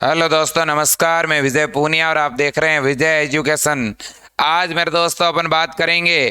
Hello दोस्तों, नमस्कार। मैं विजय पूनिया और आप देख रहे हैं विजय एजुकेशन। आज मेरे दोस्तों अपन बात करेंगे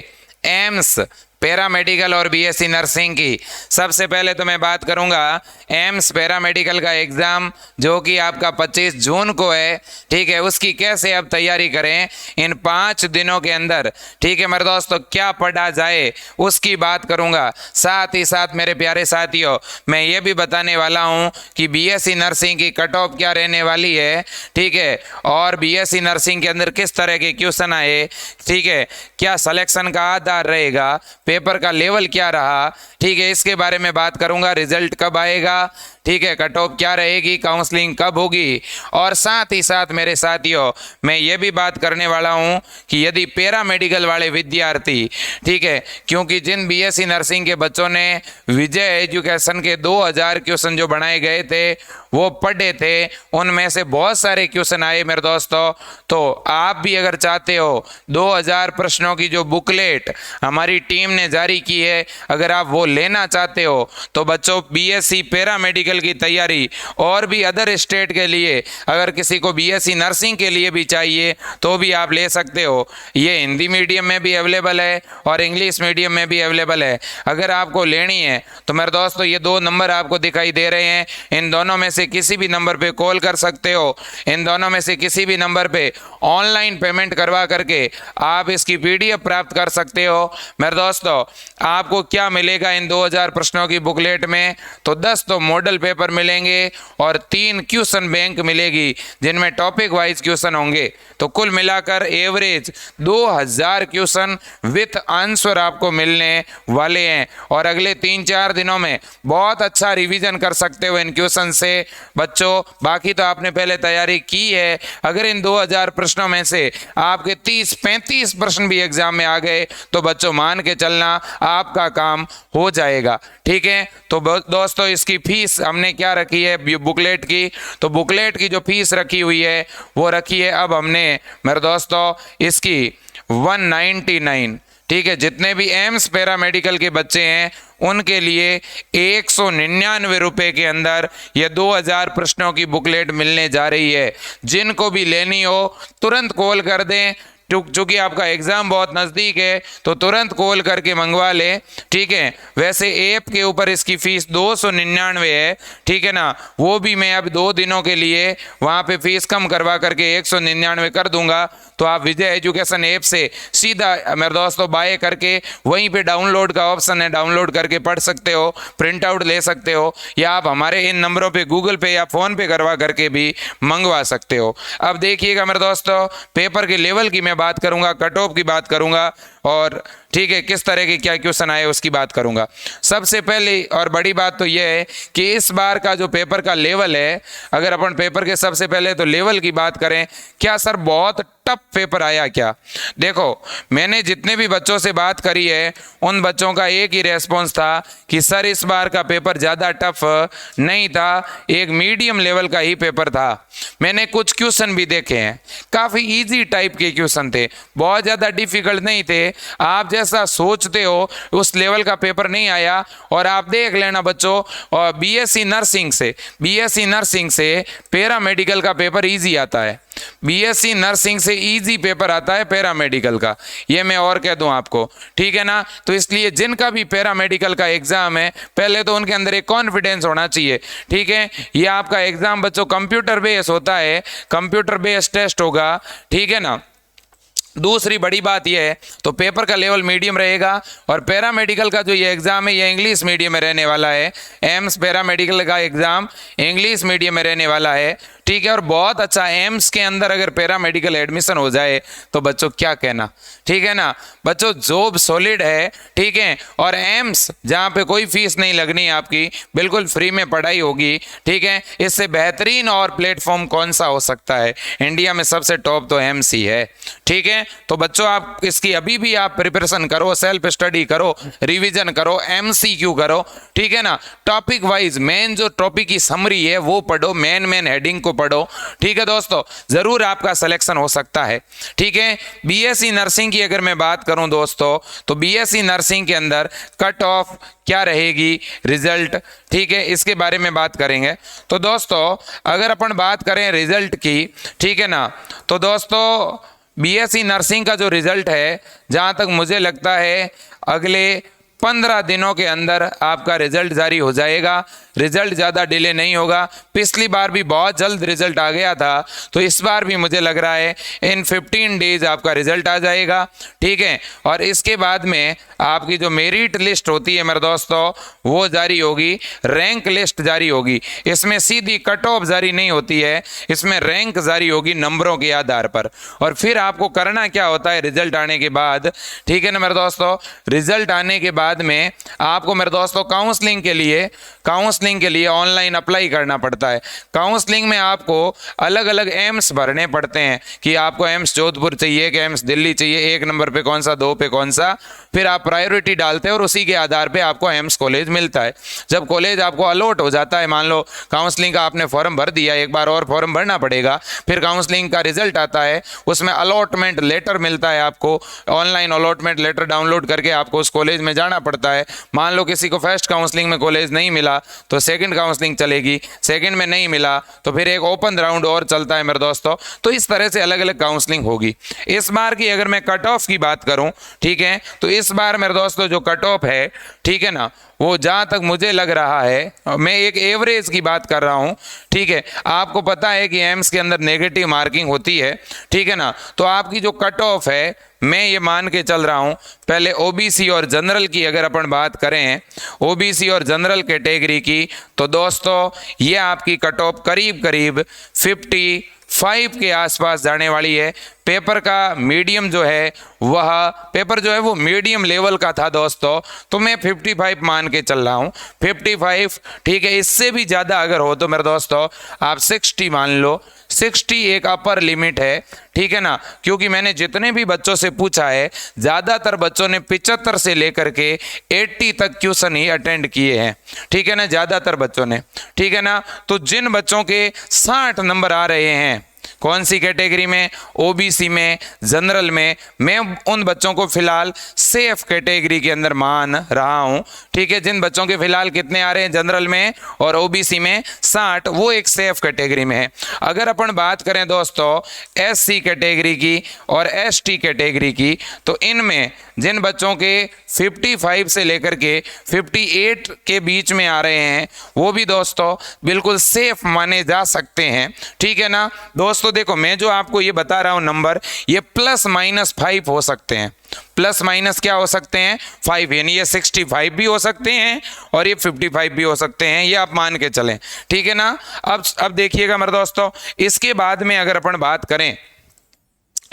एम्स पैरामेडिकल और बीएससी नर्सिंग की। सबसे पहले तो मैं बात करूंगा एम्स पैरामेडिकल का एग्ज़ाम जो कि आपका 25 जून को है। ठीक है, उसकी कैसे अब तैयारी करें इन 5 दिनों के अंदर। ठीक है मेरे दोस्तों, क्या पढ़ा जाए उसकी बात करूंगा। साथ ही साथ मेरे प्यारे साथियों, मैं ये भी बताने वाला हूं कि बीएससी नर्सिंग की कट ऑफ क्या रहने वाली है। ठीक है, और बीएससी नर्सिंग के अंदर किस तरह के क्वेश्चन आए। ठीक है, क्या सिलेक्शन का आधार रहेगा, पेपर का लेवल क्या रहा। ठीक है, इसके बारे में बात करूंगा। रिजल्ट कब आएगा, ठीक है, कट ऑफ क्या रहेगी, काउंसलिंग कब होगी। और साथ ही साथ मेरे साथियों, मैं ये भी बात करने वाला हूं कि यदि पैरा मेडिकल वाले विद्यार्थी, ठीक है, क्योंकि जिन बीएससी नर्सिंग के बच्चों ने विजय एजुकेशन के 2000 क्वेश्चन जो बनाए गए थे वो पढ़े थे, उनमें से बहुत सारे क्वेश्चन आए मेरे दोस्तों। तो आप भी अगर चाहते हो 2000 प्रश्नों की जो बुकलेट हमारी टीम ने जारी की है, अगर आप वो लेना चाहते हो तो बच्चों बीएससी पैरामेडिकल की तैयारी और भी अदर स्टेट के लिए, अगर किसी को बीएससी नर्सिंग के लिए भी चाहिए तो भी आप ले सकते हो। ये हिंदी मीडियम में भी अवेलेबल है और इंग्लिश मीडियम में भी अवेलेबल है। अगर आपको लेनी है तो मेरे दोस्तों ये 2 नंबर आपको दिखाई दे रहे हैं, इन दोनों में से किसी भी नंबर पे कॉल कर सकते हो। इन दोनों में से किसी भी नंबर पे ऑनलाइन पेमेंट करवा करके आप इसकी पीडीएफ प्राप्त कर सकते हो। मेरे दोस्तों, आपको क्या मिलेगा इन 2000 प्रश्नों की बुकलेट में, तो 10 तो मॉडल पेपर मिलेंगे और 3 क्वेश्चन बैंक मिलेगी जिनमें टॉपिक वाइज क्वेश्चन होंगे। तो कुल मिलाकर एवरेज 2000 क्वेश्चन विथ आंसर आपको मिलने वाले हैं और अगले 3-4 दिनों में बहुत अच्छा रिवीजन कर सकते हो इन क्वेश्चन से बच्चों। बाकी तो आपने पहले तैयारी की है। अगर इन 2000 प्रश्नों में से आपके 30-35 प्रश्न भी एग्जाम में आ गए तो बच्चों मान के चलना आपका काम हो जाएगा। ठीक है, तो दोस्तों इसकी फीस हमने क्या रखी है बुकलेट की, तो बुकलेट की जो फीस रखी हुई है वो रखी है अब हमने मेरे दोस्तों इसकी 199। ठीक है, जितने भी एम्स पैरामेडिकल के बच्चे हैं उनके लिए 199 रुपये के अंदर ये 2000 प्रश्नों की बुकलेट मिलने जा रही है। जिनको भी लेनी हो तुरंत कॉल कर दें, चूंकि आपका एग्ज़ाम बहुत नज़दीक है तो तुरंत कॉल करके मंगवा लें। ठीक है, वैसे ऐप के ऊपर इसकी फ़ीस 299 है। ठीक है ना, वो भी मैं अब 2 दिनों के लिए वहाँ पे फीस कम करवा करके 199 कर दूंगा। तो आप विजय एजुकेशन ऐप से सीधा मेरे दोस्तों बाय करके वहीं पे डाउनलोड का ऑप्शन है, डाउनलोड करके पढ़ सकते हो, प्रिंट आउट ले सकते हो, या आप हमारे इन नंबरों पे गूगल पे या फ़ोन पे करवा करके भी मंगवा सकते हो। अब देखिएगा मेरे दोस्तों, पेपर के लेवल की मैं बात करूंगा, कट ऑफ की बात करूंगा और ठीक है किस तरह के क्या क्वेश्चन आए उसकी बात करूंगा। सबसे पहले और बड़ी बात तो यह है कि इस बार का जो पेपर का लेवल है, अगर अपन पेपर के सबसे पहले तो लेवल की बात करें, क्या सर बहुत टफ पेपर आया क्या। देखो, मैंने जितने भी बच्चों से बात करी है उन बच्चों का एक ही रेस्पॉन्स था कि सर इस बार का पेपर ज़्यादा टफ नहीं था, एक मीडियम लेवल का ही पेपर था। मैंने कुछ क्वेश्चन भी देखे हैं, काफ़ी इजी टाइप के क्वेश्चन थे, बहुत ज़्यादा डिफिकल्ट नहीं थे। आप जैसा सोचते हो उस लेवल का पेपर नहीं आया। और आप देख लेना बच्चों, और बीएससी नर्सिंग से पैरामेडिकल का पेपर इजी आता है, बीएससी नर्सिंग से इजी पेपर आता है पैरामेडिकल का, ये मैं और कह दूं आपको। ठीक है ना, तो इसलिए जिनका भी पैरामेडिकल का एग्जाम है पहले तो उनके अंदर एक कॉन्फिडेंस होना चाहिए। ठीक है, ये आपका एग्जाम बच्चों कंप्यूटर बेस्ड होता है, कंप्यूटर बेस्ड टेस्ट होगा। ठीक है ना, दूसरी बड़ी बात यह है तो पेपर का लेवल मीडियम रहेगा और पैरामेडिकल का जो ये एग्ज़ाम है ये इंग्लिश मीडियम में रहने वाला है। एम्स पैरामेडिकल का एग्ज़ाम इंग्लिश मीडियम में रहने वाला है। ठीक है, और बहुत अच्छा एम्स के अंदर अगर पैरामेडिकल एडमिशन हो जाए तो बच्चों क्या कहना। ठीक है ना बच्चों, जॉब सॉलिड है। ठीक है, और एम्स जहाँ पे कोई फीस नहीं लगनी, आपकी बिल्कुल फ्री में पढ़ाई होगी। ठीक है, इससे बेहतरीन और प्लेटफॉर्म कौन सा हो सकता है, इंडिया में सबसे टॉप तो एम्स ही है। ठीक है, तो बच्चों आप इसकी अभी भी आप प्रिपरेशन करो, सेल्फ स्टडी करो, रिवीजन करो, एमसीक्यू करो, ठीक है ना। टॉपिक वाइज मेन जो टॉपिक की समरी है वो पढ़ो, मेन हेडिंग को पढ़ो, ठीक है दोस्तों, जरूर आपका सिलेक्शन हो सकता है, ठीक है। बीएससी नर्सिंग की अगर मैं बात करूं दोस्तों, तो बीएससी नर्सिंग के अंदर कट ऑफ क्या रहेगी, रिजल्ट, ठीक है, इसके बारे में बात करेंगे। तो दोस्तों अगर अपन बात करें रिजल्ट की, ठीक है ना, तो दोस्तों बीएससी नर्सिंग का जो रिजल्ट है, जहां तक मुझे लगता है अगले 15 दिनों के अंदर आपका रिजल्ट जारी हो जाएगा। रिजल्ट ज़्यादा डिले नहीं होगा। पिछली बार भी बहुत जल्द रिजल्ट आ गया था, तो इस बार भी मुझे लग रहा है इन 15 डेज आपका रिजल्ट आ जाएगा, ठीक है। और इसके बाद में आपकी जो मेरिट लिस्ट होती है मेरे दोस्तों, वो जारी होगी, रैंक लिस्ट जारी होगी। इसमें सीधी कट ऑफ जारी नहीं होती है, इसमें रैंक जारी होगी नंबरों के आधार पर। और फिर आपको करना क्या होता है रिजल्ट आने के बाद, ठीक है ना मेरे दोस्तों, रिजल्ट आने के बाद में आपको मेरे दोस्तों काउंसलिंग के लिए ऑनलाइन अप्लाई करना पड़ता है। काउंसलिंग में आपको अलग अलग एम्स भरने पड़ते हैं कि आपको एम्स जोधपुर चाहिए कि एम्स दिल्ली चाहिए, 1 नंबर पे कौन सा, 2 पे कौन सा, फिर आप प्रायोरिटी डालते हैं और उसी के आधार पे आपको एम्स कॉलेज मिलता है। जब कॉलेज आपको अलॉट हो जाता है, मान लो काउंसलिंग का आपने फॉर्म भर दिया, एक बार और फॉर्म भरना पड़ेगा, फिर काउंसलिंग का रिजल्ट आता है, उसमें अलॉटमेंट लेटर मिलता है आपको, ऑनलाइन अलॉटमेंट लेटर डाउनलोड करके आपको उस कॉलेज में जाना पड़ता है। मान लो किसी को फर्स्ट काउंसलिंग में कॉलेज नहीं मिला तो सेकंड काउंसलिंग चलेगी, सेकंड में नहीं मिला तो फिर एक ओपन राउंड और चलता है मेरे दोस्तों। तो इस तरह से अलग अलग काउंसलिंग होगी। इस बार की अगर मैं कट ऑफ की बात करूं, ठीक है, तो इस बार मेरे दोस्तों जो कट ऑफ है, ठीक है ना, वो जहां तक मुझे लग रहा है, मैं एक एवरेज की बात कर रहा हूं, ठीक है। आपको पता है कि एम्स के अंदर नेगेटिव मार्किंग होती है, ठीक है ना, तो आपकी जो कट ऑफ है, मैं ये मान के चल रहा हूं, पहले ओबीसी और जनरल की अगर अपन बात करें, ओबीसी और जनरल कैटेगरी की, तो दोस्तों ये आपकी कट ऑफ करीब करीब 55 के आसपास जाने वाली है। पेपर का मीडियम जो है, वह पेपर जो है वो मीडियम लेवल का था दोस्तों, तो मैं 55 मान के चल रहा हूँ, 55, ठीक है। इससे भी ज़्यादा अगर हो तो मेरे दोस्तों आप 60 मान लो, 60 एक अपर लिमिट है, ठीक है ना, क्योंकि मैंने जितने भी बच्चों से पूछा है, ज़्यादातर बच्चों ने 75 से लेकर के 80 तक ट्यूशन ही अटेंड किए हैं, ठीक है ना, ज़्यादातर बच्चों ने, ठीक है ना। तो जिन बच्चों के 60 नंबर आ रहे हैं, कौन सी कैटेगरी में, ओबीसी में, जनरल में, मैं उन बच्चों को फिलहाल सेफ कैटेगरी के अंदर मान रहा हूं, ठीक है। जिन बच्चों के फिलहाल कितने आ रहे हैं जनरल में और ओबीसी में 60, वो एक सेफ कैटेगरी में है। अगर अपन बात करें दोस्तों एससी कैटेगरी की और एसटी कैटेगरी की, तो इनमें जिन बच्चों के 55 से लेकर के 58 के बीच में आ रहे हैं, वो भी दोस्तों बिल्कुल सेफ माने जा सकते हैं, ठीक है ना दोस्तों। देखो मैं जो आपको ये बता रहा हूं नंबर, ये ±5 हो सकते हैं, प्लस माइनस क्या हो सकते हैं, 5, यानी ये 65 भी हो सकते हैं और ये 55 भी हो सकते हैं, ये आप मान के चलें, ठीक है ना। अब देखिएगा मेरे दोस्तों, इसके बाद में अगर अपन बात करें,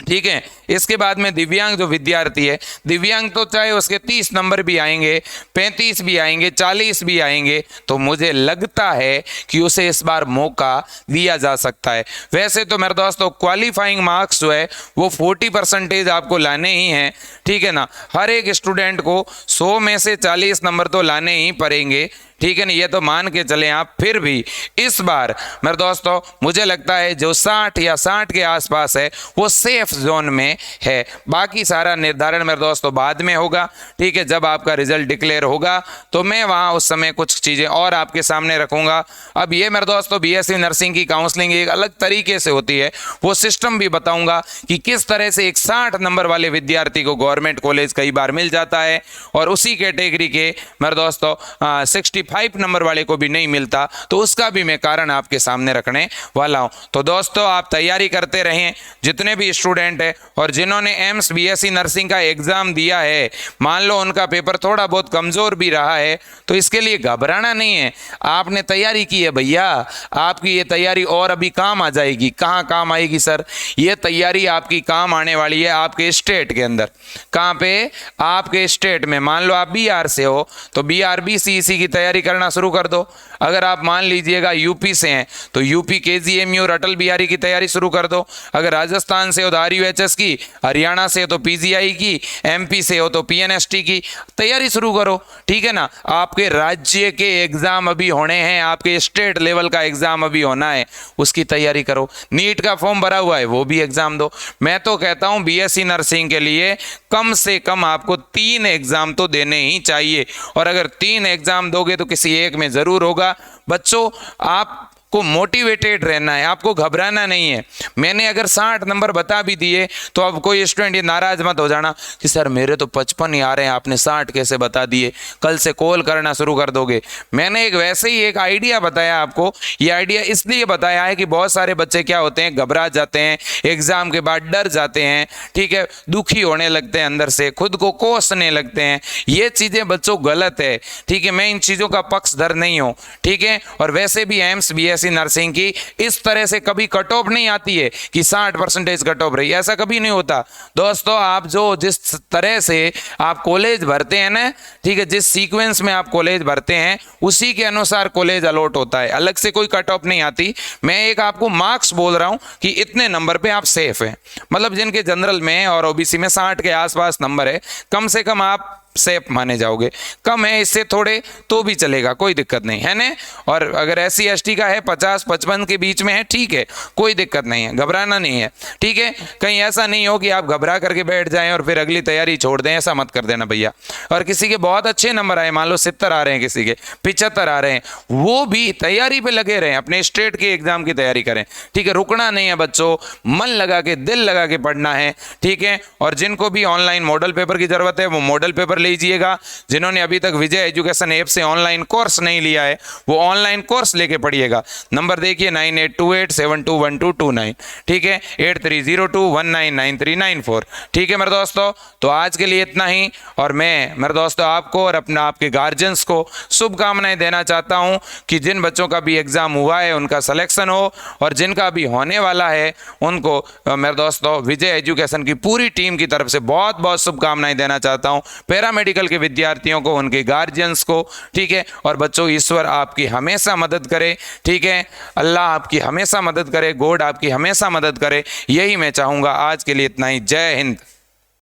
ठीक है, इसके बाद में दिव्यांग जो विद्यार्थी है, दिव्यांग तो चाहे उसके 30 नंबर भी आएंगे, 35 भी आएंगे, 40 भी आएंगे, तो मुझे लगता है कि उसे इस बार मौका दिया जा सकता है। वैसे तो मेरे दोस्तों क्वालिफाइंग मार्क्स जो है वो 40% आपको लाने ही हैं, ठीक है ना। हर एक स्टूडेंट को 100 में से 40 नंबर तो लाने ही पड़ेंगे, ठीक है ना, ये तो मान के चलें आप। फिर भी इस बार मेरे दोस्तों मुझे लगता है जो 60 या 60 के आसपास है वो सेफ जोन में है। बाकी सारा निर्धारण मेरे दोस्तों बाद में होगा, ठीक है, जब आपका रिजल्ट डिक्लेयर होगा तो मैं वहाँ उस समय कुछ चीज़ें और आपके सामने रखूँगा। अब ये मेरे दोस्तों बीएससी नर्सिंग की काउंसलिंग एक अलग तरीके से होती है, वो सिस्टम भी बताऊँगा कि किस तरह से एक 60 नंबर वाले विद्यार्थी को गवर्नमेंट कॉलेज कई बार मिल जाता है और उसी कैटेगरी के मेरे दोस्तों 65 नंबर वाले को भी नहीं मिलता, तो उसका भी मैं कारण आपके सामने रखने वाला हूं। तो दोस्तों आप तैयारी करते रहें, जितने भी स्टूडेंट हैं और जिन्होंने एम्स बीएससी नर्सिंग का एग्जाम दिया है, मान लो उनका पेपर थोड़ा बहुत कमजोर भी रहा है, तो इसके लिए घबराना नहीं है। आपने तैयारी की है भैया, आपकी ये तैयारी और अभी काम आ जाएगी। कहाँ काम आएगी सर? ये तैयारी आपकी काम आने वाली है आपके स्टेट के अंदर। कहाँ पे? आपके स्टेट में। मान लो आप बिहार से हो तो बिहार BCEC की तैयारी तैयारी करना शुरू कर दो। अगर आप मान लीजिएगा यूपी से हैं तो यूपी केजीएमयू और अटल बिहारी की तैयारी शुरू कर दो। अगर राजस्थान से हो तो आरयूएचएस की, हरियाणा से हो तो पीजीआई की, एमपी से हो तो पीएनएसटी की तैयारी शुरू करो। ठीक है ना। आपके राज्य के एग्जाम अभी होने हैं, आपके स्टेट लेवल का एग्जाम अभी होना है, उसकी तैयारी करो। नीट का फॉर्म भरा हुआ है, वो भी एग्जाम दो। मैं तो कहता हूं बीएससी नर्सिंग के लिए कम से कम आपको 3 एग्जाम तो देने ही चाहिए, और अगर 3 एग्जाम दोगे तो किसी एक में जरूर होगा। बच्चों, आप को मोटिवेटेड रहना है, आपको घबराना नहीं है। मैंने अगर 60 नंबर बता भी दिए तो अब कोई स्टूडेंट ये नाराज मत हो जाना कि सर मेरे तो 55 ही आ रहे हैं, आपने 60 कैसे बता दिए। कल से कॉल करना शुरू कर दोगे। मैंने वैसे ही एक आइडिया बताया आपको। ये आइडिया इसलिए बताया है कि बहुत सारे बच्चे क्या होते हैं, घबरा जाते हैं, एग्जाम के बाद डर जाते हैं, ठीक है, दुखी होने लगते हैं, अंदर से खुद को कोसने लगते हैं। ये चीजें बच्चों गलत है। ठीक है, मैं इन चीजों का पक्षधर नहीं हूं। ठीक है, और वैसे भी एम्स बीएससी नर्सिंग की इस तरह से कभी कट ऑफ नहीं आती है कि 60% कट ऑफ रही, ऐसा कभी नहीं होता। दोस्तों, आप जो जिस तरह से आप कॉलेज भरते हैं ना, ठीक है, जिस सीक्वेंस में आप कॉलेज भरते हैं उसी के अनुसार कॉलेज अलॉट होता है, अलग से कोई कट ऑफ नहीं आती। मैं एक आपको मार्क्स बोल रहा हूं कि इतने नंबर पे आप सेफ हैं, मतलब जिनके जनरल में और ओबीसी में 60 के आसपास नंबर है, कम से कम आप सेफ माने जाओगे। कम है इससे थोड़े तो भी चलेगा, कोई दिक्कत नहीं है ना। और अगर एससी एसटी का है 50-55 के बीच में है, ठीक है, कोई दिक्कत नहीं है, घबराना नहीं है। ठीक है, कहीं ऐसा नहीं हो कि आप घबरा करके बैठ जाएं और फिर अगली तैयारी छोड़ दें, ऐसा मत कर देना भैया। और किसी के बहुत अच्छे नंबर आए, मान लो 70 आ रहे हैं, किसी के 75 आ रहे हैं, वो भी तैयारी पे लगे रहें, अपने स्टेट के एग्जाम की तैयारी करें। ठीक है, रुकना नहीं है बच्चों, मन लगा के, दिल लगा के पढ़ना है। ठीक है, और जिनको भी ऑनलाइन मॉडल पेपर की जरूरत है वो मॉडल पेपर लीजिएगा। जिन्होंने अभी तक विजय एजुकेशन ऐप से ऑनलाइन कोर्स नहीं लिया है वो ऑनलाइन कोर्स लेके पढ़िएगा। नंबर देखिए 9828721229। ठीक है, 8302199394। ठीक है मेरे दोस्तों, तो आज के लिए इतना ही। और मैं मेरे दोस्तों आपको और अपना आपके गार्जियंस को शुभकामनाएं देना चाहता हूं कि जिन बच्चों का भी एग्जाम हुआ है उनका सिलेक्शन हो, और जिनका भी होने वाला है उनको मेरे दोस्तों विजय एजुकेशन की पूरी टीम की तरफ से बहुत बहुत शुभकामनाएं देना चाहता हूं। पैरामेडिकल के विद्यार्थियों को, उनके गार्जियंस को। ठीक है, और बच्चों ईश्वर आपकी हमेशा मदद करे। ठीक है, अल्लाह आपकी हमेशा मदद करे, गॉड आपकी हमेशा मदद करे, यही मैं चाहूँगा। आज के लिए इतना ही। जय हिंद।